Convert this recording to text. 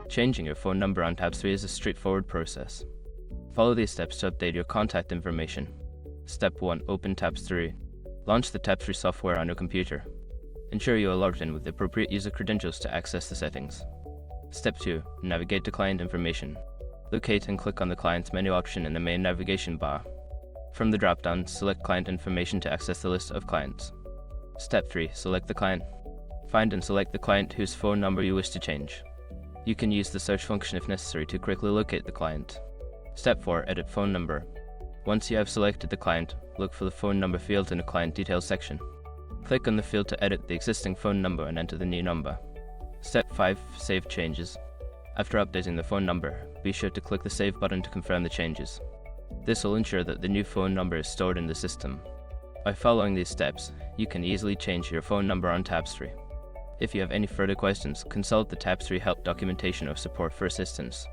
Changing your phone number on Tabs3 is a straightforward process. Follow these steps to update your contact information. Step 1. Open Tabs3. Launch the Tabs3 software on your computer. Ensure you are logged in with the appropriate user credentials to access the settings. Step 2. Navigate to client information. Locate and click on the client's menu option in the main navigation bar. From the drop-down, select client information to access the list of clients. Step 3. Select the client. Find and select the client whose phone number you wish to change. You can use the search function if necessary to quickly locate the client. Step 4. Edit phone number. Once you have selected the client, look for the phone number field in the client details section. Click on the field to edit the existing phone number and enter the new number. Step 5. Save changes. After updating the phone number, be sure to click the Save button to confirm the changes. This will ensure that the new phone number is stored in the system. By following these steps, you can easily change your phone number on Tabs3. If you have any further questions, consult the Tabs3 help documentation or support for assistance.